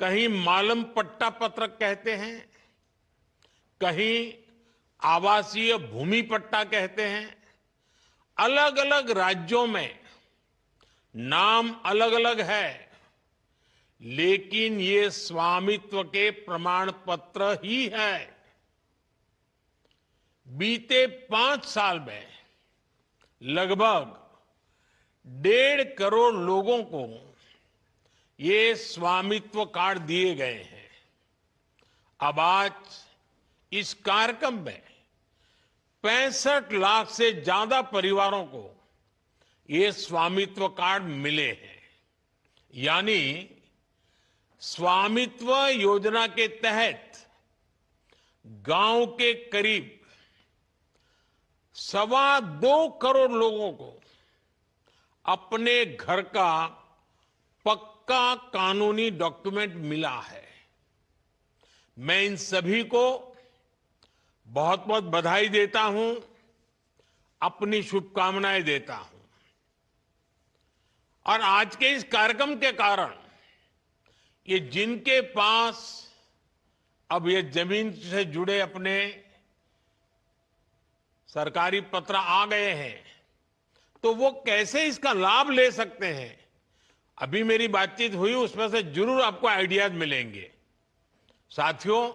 कहीं मालम पट्टा पत्रक कहते हैं, कहीं आवासीय भूमि पट्टा कहते हैं। अलग अलग राज्यों में नाम अलग अलग है, लेकिन ये स्वामित्व के प्रमाण पत्र ही है। बीते 5 साल में लगभग 1.5 करोड़ लोगों को ये स्वामित्व कार्ड दिए गए हैं। अब आज इस कार्यक्रम में 65 लाख से ज्यादा परिवारों को ये स्वामित्व कार्ड मिले हैं। यानी स्वामित्व योजना के तहत गांव के करीब 2.25 करोड़ लोगों को अपने घर का पक्का कानूनी डॉक्यूमेंट मिला है। मैं इन सभी को बहुत बहुत बधाई देता हूं, अपनी शुभकामनाएं देता हूं। और आज के इस कार्यक्रम के कारण ये जिनके पास अब ये जमीन से जुड़े अपने सरकारी पत्र आ गए हैं, तो वो कैसे इसका लाभ ले सकते हैं, अभी मेरी बातचीत हुई, उसमें से जरूर आपको आइडियाज मिलेंगे। साथियों,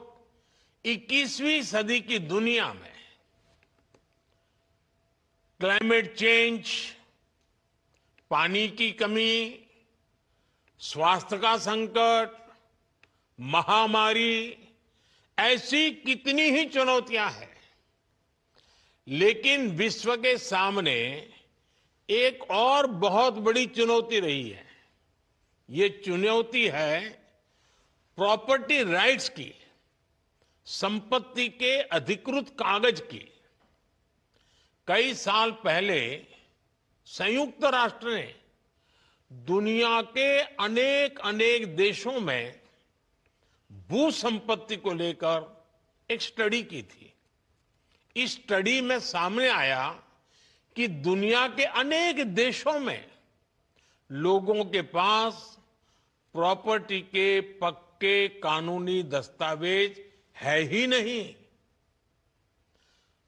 21वीं सदी की दुनिया में क्लाइमेट चेंज, पानी की कमी, स्वास्थ्य का संकट, महामारी, ऐसी कितनी ही चुनौतियां हैं, लेकिन विश्व के सामने एक और बहुत बड़ी चुनौती रही है। ये चुनौती है प्रॉपर्टी राइट्स की, संपत्ति के अधिकृत कागज की। कई साल पहले संयुक्त राष्ट्र ने दुनिया के अनेक देशों में भू संपत्ति को लेकर एक स्टडी की थी। इस स्टडी में सामने आया कि दुनिया के अनेक देशों में लोगों के पास प्रॉपर्टी के पक्के कानूनी दस्तावेज है ही नहीं।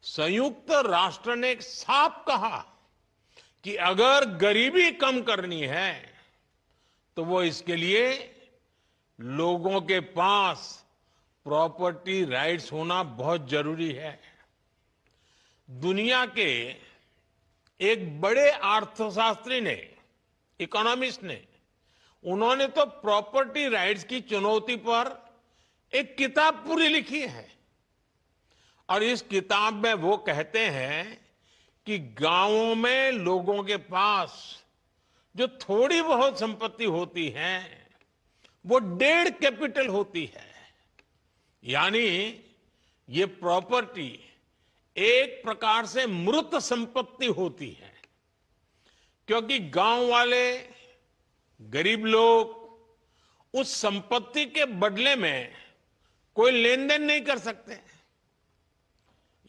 संयुक्त राष्ट्र ने साफ कहा कि अगर गरीबी कम करनी है तो वो इसके लिए लोगों के पास प्रॉपर्टी राइट्स होना बहुत जरूरी है। दुनिया के एक बड़े अर्थशास्त्री ने, इकोनॉमिस्ट ने, उन्होंने तो प्रॉपर्टी राइट्स की चुनौती पर एक किताब पूरी लिखी है। और इस किताब में वो कहते हैं कि गांवों में लोगों के पास जो थोड़ी बहुत संपत्ति होती है वो 1.5 कैपिटल होती है। यानी ये प्रॉपर्टी एक प्रकार से मृत संपत्ति होती है, क्योंकि गांव वाले गरीब लोग उस संपत्ति के बदले में कोई लेन देन नहीं कर सकते।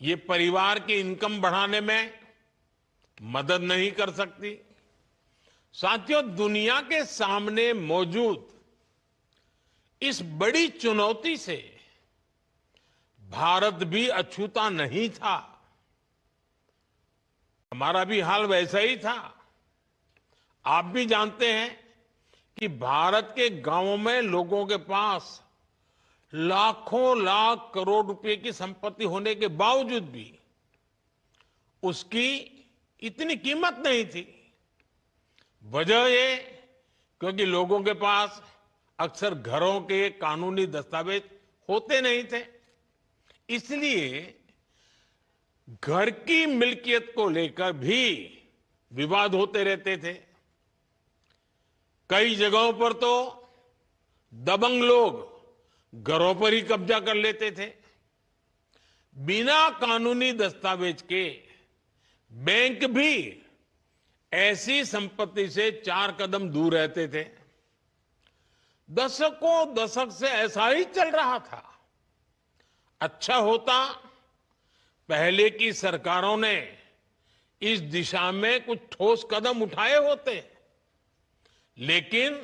ये परिवार की इनकम बढ़ाने में मदद नहीं कर सकती। साथियों, दुनिया के सामने मौजूद इस बड़ी चुनौती से भारत भी अछूता नहीं था। हमारा भी हाल वैसा ही था। आप भी जानते हैं कि भारत के गांवों में लोगों के पास लाखों लाख करोड़ रुपए की संपत्ति होने के बावजूद भी उसकी इतनी कीमत नहीं थी। वजह ये क्योंकि लोगों के पास अक्सर घरों के कानूनी दस्तावेज होते नहीं थे। इसलिए घर की मिल्कियत को लेकर भी विवाद होते रहते थे। कई जगहों पर तो दबंग लोग घरों पर ही कब्जा कर लेते थे। बिना कानूनी दस्तावेज के बैंक भी ऐसी संपत्ति से 4 कदम दूर रहते थे। दशकों दशक से ऐसा ही चल रहा था। अच्छा होता पहले की सरकारों ने इस दिशा में कुछ ठोस कदम उठाए होते, लेकिन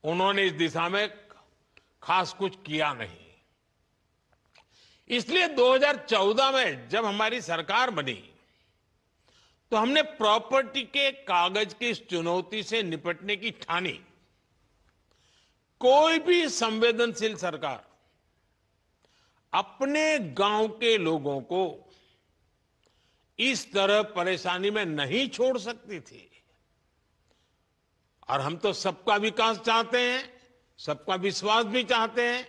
उन्होंने इस दिशा में खास कुछ किया नहीं। इसलिए 2014 में जब हमारी सरकार बनी तो हमने प्रॉपर्टी के कागज की इस चुनौती से निपटने की ठानी। कोई भी संवेदनशील सरकार अपने गांव के लोगों को इस तरह परेशानी में नहीं छोड़ सकती थी। और हम तो सबका विकास चाहते हैं, सबका विश्वास भी चाहते हैं।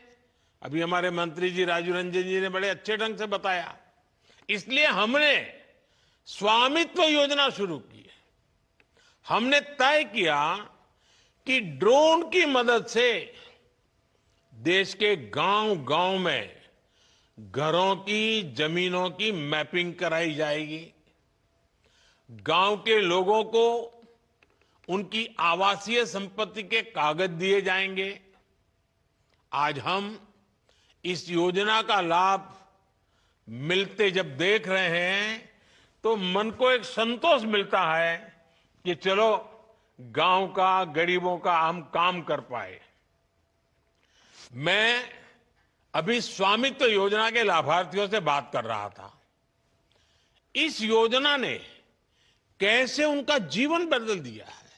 अभी हमारे मंत्री जी राजू रंजन जी ने बड़े अच्छे ढंग से बताया। इसलिए हमने स्वामित्व योजना शुरू की। हमने तय किया कि ड्रोन की मदद से देश के गांव-गांव में घरों की, जमीनों की मैपिंग कराई जाएगी। गांव के लोगों को उनकी आवासीय संपत्ति के कागज दिए जाएंगे। आज हम इस योजना का लाभ मिलते जब देख रहे हैं तो मन को एक संतोष मिलता है कि चलो गांव का, गरीबों का हम काम कर पाए। मैं अभी स्वामित्व योजना के लाभार्थियों से बात कर रहा था। इस योजना ने कैसे उनका जीवन बदल दिया है,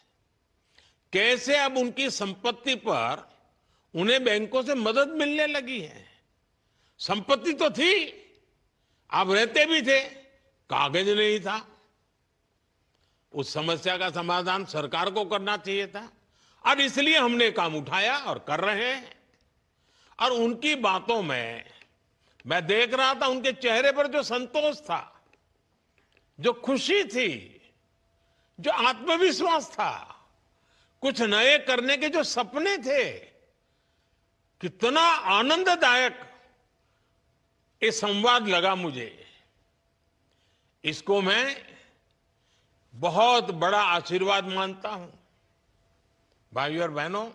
कैसे अब उनकी संपत्ति पर उन्हें बैंकों से मदद मिलने लगी है। संपत्ति तो थी, आप रहते भी थे, कागज नहीं था। उस समस्या का समाधान सरकार को करना चाहिए था और इसलिए हमने काम उठाया और कर रहे हैं। और उनकी बातों में मैं देख रहा था, उनके चेहरे पर जो संतोष था, जो खुशी थी, जो आत्मविश्वास था, कुछ नए करने के जो सपने थे, कितना आनंददायक ये संवाद लगा मुझे। इसको मैं बहुत बड़ा आशीर्वाद मानता हूं। भाइयों और बहनों,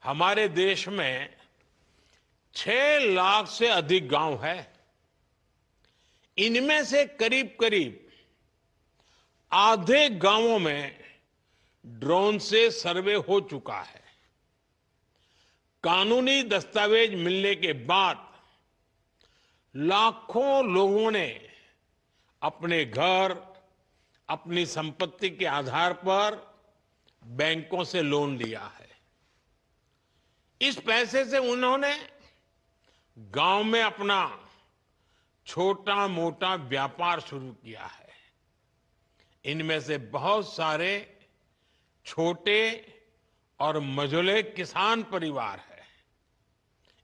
हमारे देश में 6 लाख से अधिक गांव है। इनमें से करीब करीब आधे गांवों में ड्रोन से सर्वे हो चुका है। कानूनी दस्तावेज मिलने के बाद लाखों लोगों ने अपने घर, अपनी संपत्ति के आधार पर बैंकों से लोन लिया है। इस पैसे से उन्होंने गांव में अपना छोटा मोटा व्यापार शुरू किया है। इनमें से बहुत सारे छोटे और मझोले किसान परिवार है।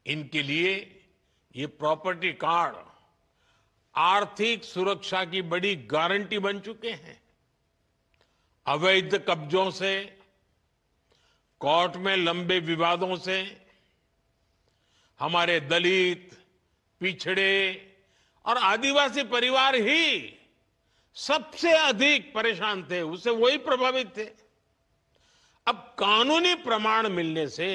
इनके लिए ये प्रॉपर्टी कार्ड आर्थिक सुरक्षा की बड़ी गारंटी बन चुके हैं। अवैध कब्जों से, कोर्ट में लंबे विवादों से हमारे दलित, पिछड़े और आदिवासी परिवार ही सबसे अधिक परेशान थे, उससे वही प्रभावित थे। अब कानूनी प्रमाण मिलने से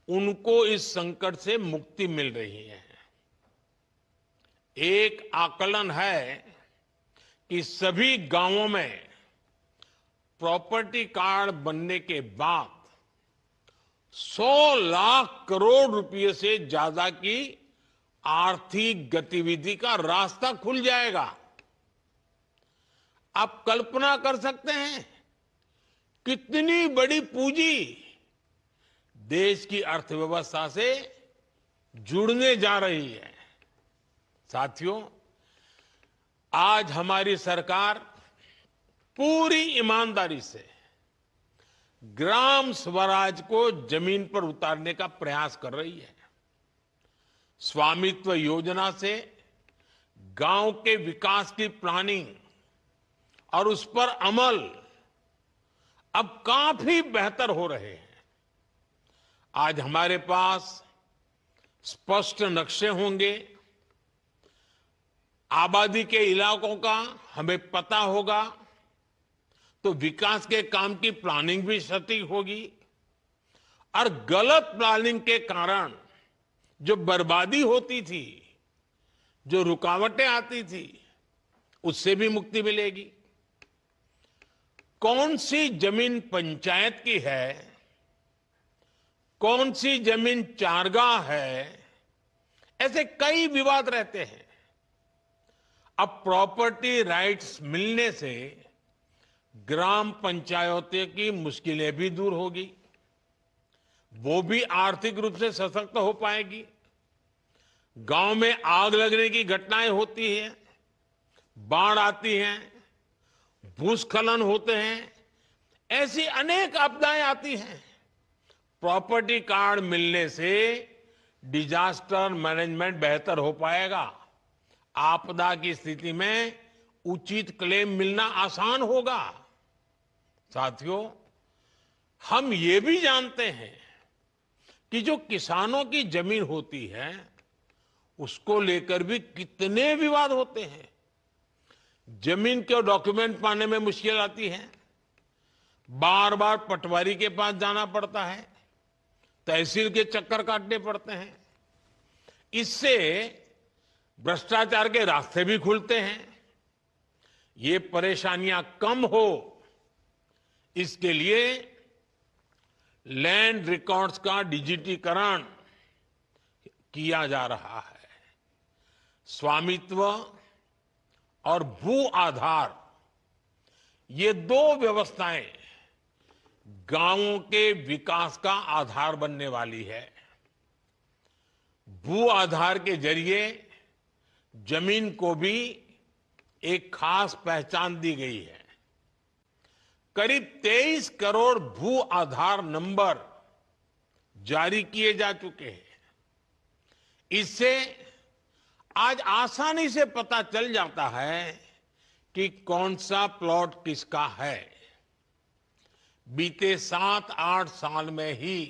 उनको इस संकट से मुक्ति मिल रही है। एक आकलन है कि सभी गांवों में प्रॉपर्टी कार्ड बनने के बाद 100 लाख करोड़ रुपए से ज्यादा की आर्थिक गतिविधि का रास्ता खुल जाएगा। आप कल्पना कर सकते हैं कितनी बड़ी पूंजी देश की अर्थव्यवस्था से जुड़ने जा रही है। साथियों, आज हमारी सरकार पूरी ईमानदारी से ग्राम स्वराज को जमीन पर उतारने का प्रयास कर रही है। स्वामित्व योजना से गांव के विकास की प्लानिंग और उस पर अमल अब काफी बेहतर हो रहे हैं। आज हमारे पास स्पष्ट नक्शे होंगे, आबादी के इलाकों का हमें पता होगा, तो विकास के काम की प्लानिंग भी सटीक होगी और गलत प्लानिंग के कारण जो बर्बादी होती थी, जो रुकावटें आती थी, उससे भी मुक्ति मिलेगी। कौन सी जमीन पंचायत की है, कौन सी जमीन चारगाह है, ऐसे कई विवाद रहते हैं। अब प्रॉपर्टी राइट्स मिलने से ग्राम पंचायतों की मुश्किलें भी दूर होगी, वो भी आर्थिक रूप से सशक्त हो पाएगी। गांव में आग लगने की घटनाएं होती हैं, बाढ़ आती हैं, भूस्खलन होते हैं, ऐसी अनेक आपदाएं आती हैं। प्रॉपर्टी कार्ड मिलने से डिजास्टर मैनेजमेंट बेहतर हो पाएगा। आपदा की स्थिति में उचित क्लेम मिलना आसान होगा। साथियों, हम ये भी जानते हैं कि जो किसानों की जमीन होती है उसको लेकर भी कितने विवाद होते हैं। जमीन के डॉक्यूमेंट पाने में मुश्किल आती है, बार बार पटवारी के पास जाना पड़ता है, तहसील के चक्कर काटने पड़ते हैं। इससे भ्रष्टाचार के रास्ते भी खुलते हैं। ये परेशानियां कम हो, इसके लिए लैंड रिकॉर्ड्स का डिजिटीकरण किया जा रहा है। स्वामित्व और भू आधार, ये दो व्यवस्थाएं गांवों के विकास का आधार बनने वाली है। भू आधार के जरिए जमीन को भी एक खास पहचान दी गई है। करीब 23 करोड़ भू आधार नंबर जारी किए जा चुके हैं। इससे आज आसानी से पता चल जाता है कि कौन सा प्लॉट किसका है। बीते 7-8 साल में ही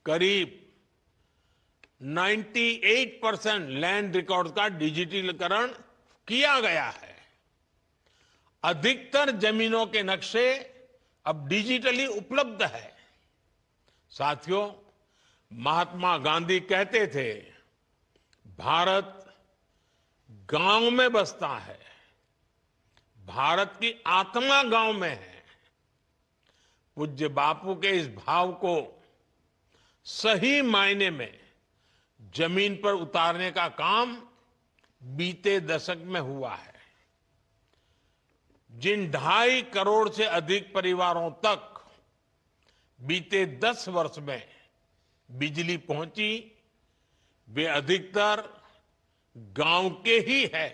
करीब 98% लैंड रिकॉर्ड का डिजिटलीकरण किया गया है। अधिकतर जमीनों के नक्शे अब डिजिटली उपलब्ध है। साथियों, महात्मा गांधी कहते थे, भारत गांव में बसता है, भारत की आत्मा गांव में है। पूज्य बापू के इस भाव को सही मायने में जमीन पर उतारने का काम बीते दशक में हुआ है। जिन 2.5 करोड़ से अधिक परिवारों तक बीते 10 वर्ष में बिजली पहुंची, वे अधिकतर गांव के ही है।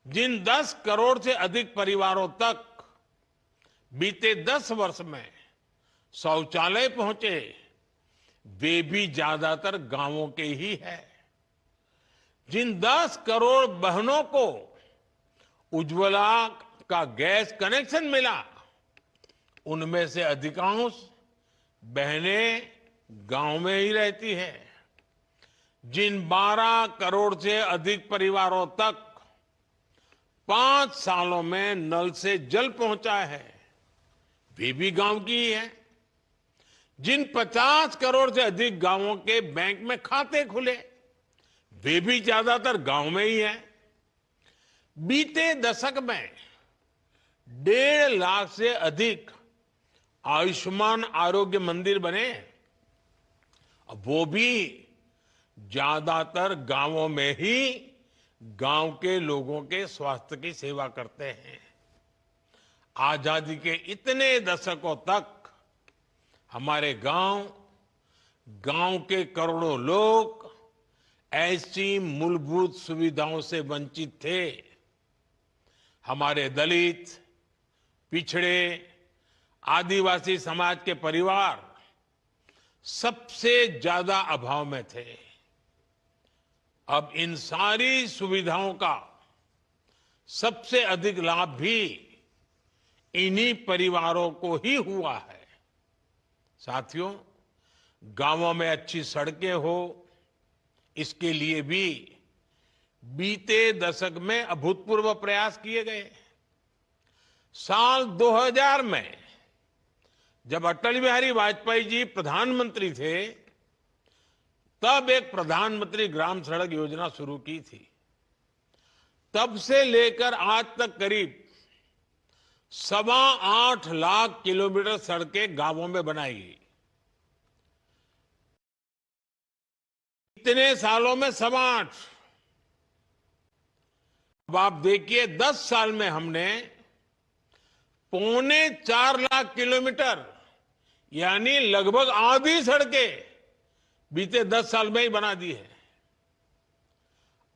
जिन 10 करोड़ से अधिक परिवारों तक बीते 10 वर्ष में शौचालय पहुंचे, वे भी ज्यादातर गांवों के ही है। जिन 10 करोड़ बहनों को उज्ज्वला का गैस कनेक्शन मिला, उनमें से अधिकांश बहनें गांव में ही रहती हैं। जिन 12 करोड़ से अधिक परिवारों तक 5 सालों में नल से जल पहुंचा है, वे भी गांव की ही है। जिन 50 करोड़ से अधिक गांवों के बैंक में खाते खुले, वे भी ज्यादातर गांव में ही है। बीते दशक में 1.5 लाख से अधिक आयुष्मान आरोग्य मंदिर बने, अब वो भी ज्यादातर गांवों में ही गांव के लोगों के स्वास्थ्य की सेवा करते हैं। आजादी के इतने दशकों तक हमारे गांव के करोड़ों लोग ऐसी मूलभूत सुविधाओं से वंचित थे। हमारे दलित, पिछड़े, आदिवासी समाज के परिवार सबसे ज्यादा अभाव में थे। अब इन सारी सुविधाओं का सबसे अधिक लाभ भी इन्हीं परिवारों को ही हुआ है। साथियों, गांवों में अच्छी सड़कें हो, इसके लिए भी बीते दशक में अभूतपूर्व प्रयास किए गए। साल 2000 में जब अटल बिहारी वाजपेयी जी प्रधानमंत्री थे, तब एक प्रधानमंत्री ग्राम सड़क योजना शुरू की थी। तब से लेकर आज तक करीब 8.25 लाख किलोमीटर सड़कें गांवों में बनाई गई। इतने सालों में 8.25। अब आप देखिए 10 साल में हमने 3.25 लाख किलोमीटर यानी लगभग आधी सड़कें बीते 10 साल में ही बना दी है।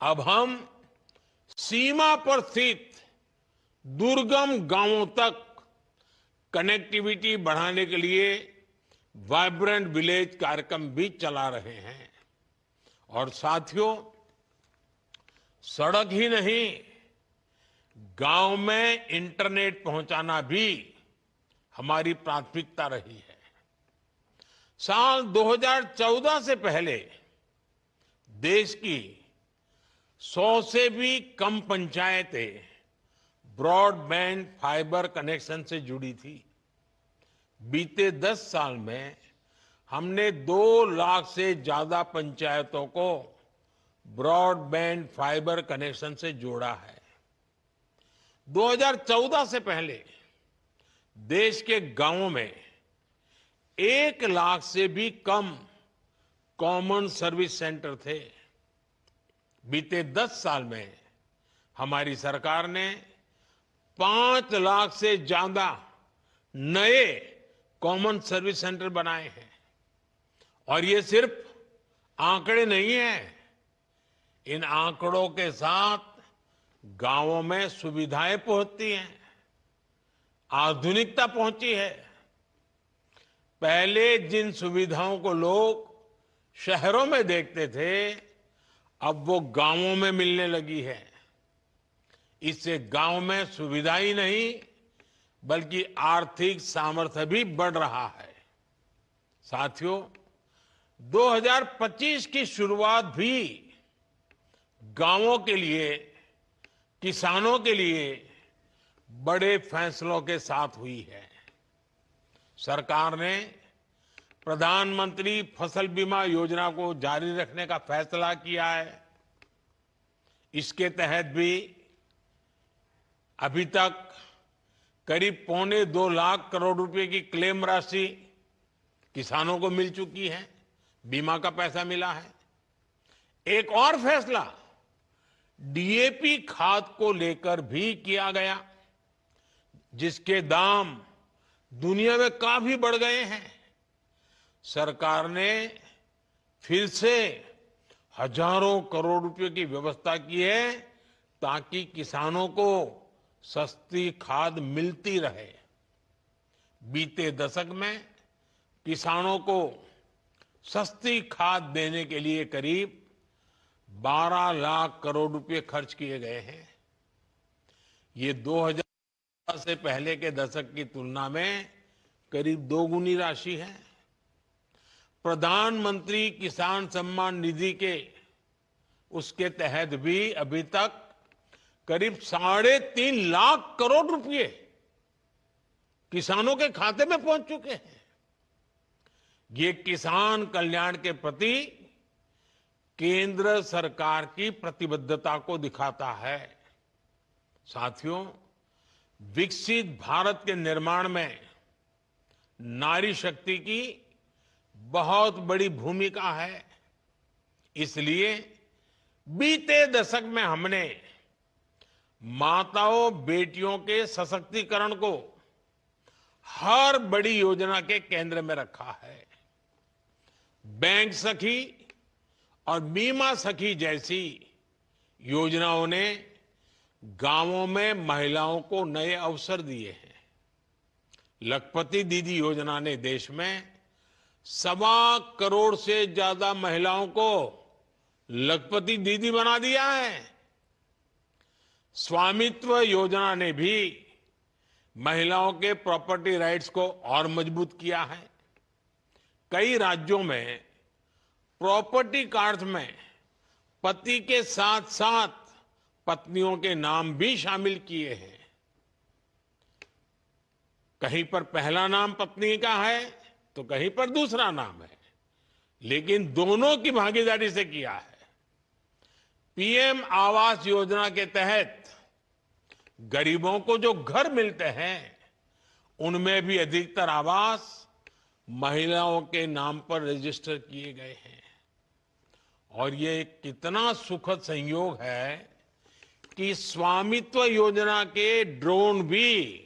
अब हम सीमा पर स्थित दुर्गम गांवों तक कनेक्टिविटी बढ़ाने के लिए वाइब्रेंट विलेज कार्यक्रम भी चला रहे हैं। और साथियों, सड़क ही नहीं, गांव में इंटरनेट पहुंचाना भी हमारी प्राथमिकता रही है। साल 2014 से पहले देश की 100 से भी कम पंचायतें ब्रॉडबैंड फाइबर कनेक्शन से जुड़ी थी। बीते 10 साल में हमने 2 लाख से ज्यादा पंचायतों को ब्रॉडबैंड फाइबर कनेक्शन से जोड़ा है। 2014 से पहले देश के गांवों में 1 लाख से भी कम कॉमन सर्विस सेंटर थे। बीते 10 साल में हमारी सरकार ने 5 लाख से ज्यादा नए कॉमन सर्विस सेंटर बनाए हैं। और ये सिर्फ आंकड़े नहीं हैं, इन आंकड़ों के साथ गांवों में सुविधाएं पहुंचती हैं, आधुनिकता पहुंची है। पहले जिन सुविधाओं को लोग शहरों में देखते थे, अब वो गांवों में मिलने लगी है। इससे गांव में सुविधा ही नहीं बल्कि आर्थिक सामर्थ्य भी बढ़ रहा है। साथियों, 2025 की शुरुआत भी गांवों के लिए, किसानों के लिए बड़े फैसलों के साथ हुई है। सरकार ने प्रधानमंत्री फसल बीमा योजना को जारी रखने का फैसला किया है। इसके तहत भी अभी तक करीब 2.25 लाख करोड़ रुपए की क्लेम राशि किसानों को मिल चुकी है, बीमा का पैसा मिला है। एक और फैसला डीएपी खाद को लेकर भी किया गया, जिसके दाम दुनिया में काफी बढ़ गए हैं। सरकार ने फिर से हजारों करोड़ रुपए की व्यवस्था की है ताकि किसानों को सस्ती खाद मिलती रहे। बीते दशक में किसानों को सस्ती खाद देने के लिए करीब 12 लाख करोड़ रुपए खर्च किए गए हैं। ये 2000 से पहले के दशक की तुलना में करीब 2 गुनी राशि है। प्रधानमंत्री किसान सम्मान निधि के उसके तहत भी अभी तक करीब 3.5 लाख करोड़ रुपए किसानों के खाते में पहुंच चुके हैं। ये किसान कल्याण के प्रति केंद्र सरकार की प्रतिबद्धता को दिखाता है। साथियों, विकसित भारत के निर्माण में नारी शक्ति की बहुत बड़ी भूमिका है। इसलिए बीते दशक में हमने माताओं बेटियों के सशक्तिकरण को हर बड़ी योजना के केंद्र में रखा है। बैंक सखी और बीमा सखी जैसी योजनाओं ने गांवों में महिलाओं को नए अवसर दिए हैं। लखपति दीदी योजना ने देश में 1.25 करोड़ से ज्यादा महिलाओं को लखपति दीदी बना दिया है। स्वामित्व योजना ने भी महिलाओं के प्रॉपर्टी राइट्स को और मजबूत किया है। कई राज्यों में प्रॉपर्टी कार्ड्स में पति के साथ साथ पत्नियों के नाम भी शामिल किए हैं। कहीं पर पहला नाम पत्नी का है तो कहीं पर दूसरा नाम है, लेकिन दोनों की भागीदारी से किया है। पीएम आवास योजना के तहत गरीबों को जो घर मिलते हैं उनमें भी अधिकतर आवास महिलाओं के नाम पर रजिस्टर किए गए हैं। और ये कितना सुखद संयोग है कि स्वामित्व योजना के ड्रोन भी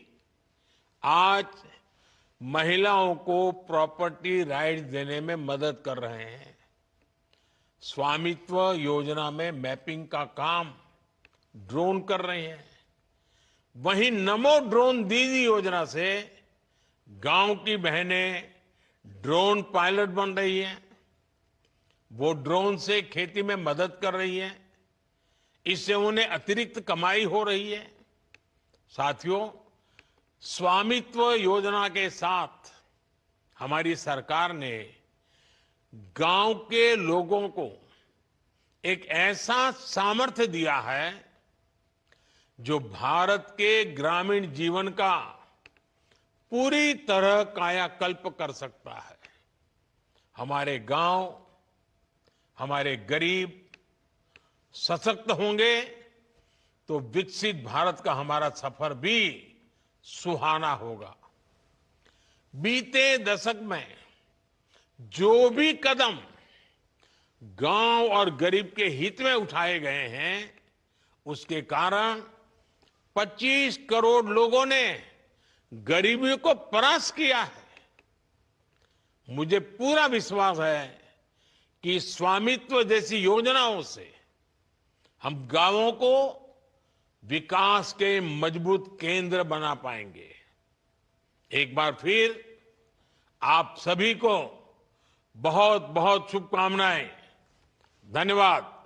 आज महिलाओं को प्रॉपर्टी राइट्स देने में मदद कर रहे हैं। स्वामित्व योजना में मैपिंग का काम ड्रोन कर रहे हैं। वहीं नमो ड्रोन दीदी योजना से गांव की बहनें ड्रोन पायलट बन रही हैं। वो ड्रोन से खेती में मदद कर रही हैं। इससे उन्हें अतिरिक्त कमाई हो रही है। साथियों, स्वामित्व योजना के साथ हमारी सरकार ने गांव के लोगों को एक ऐसा सामर्थ्य दिया है जो भारत के ग्रामीण जीवन का पूरी तरह कायाकल्प कर सकता है। हमारे गांव, हमारे गरीब सशक्त होंगे तो विकसित भारत का हमारा सफर भी सुहाना होगा। बीते दशक में जो भी कदम गांव और गरीब के हित में उठाए गए हैं उसके कारण 25 करोड़ लोगों ने गरीबी को परास्त किया है। मुझे पूरा विश्वास है कि स्वामित्व जैसी योजनाओं से हम गांवों को विकास के मजबूत केंद्र बना पाएंगे। एक बार फिर आप सभी को बहुत बहुत शुभकामनाएं। धन्यवाद।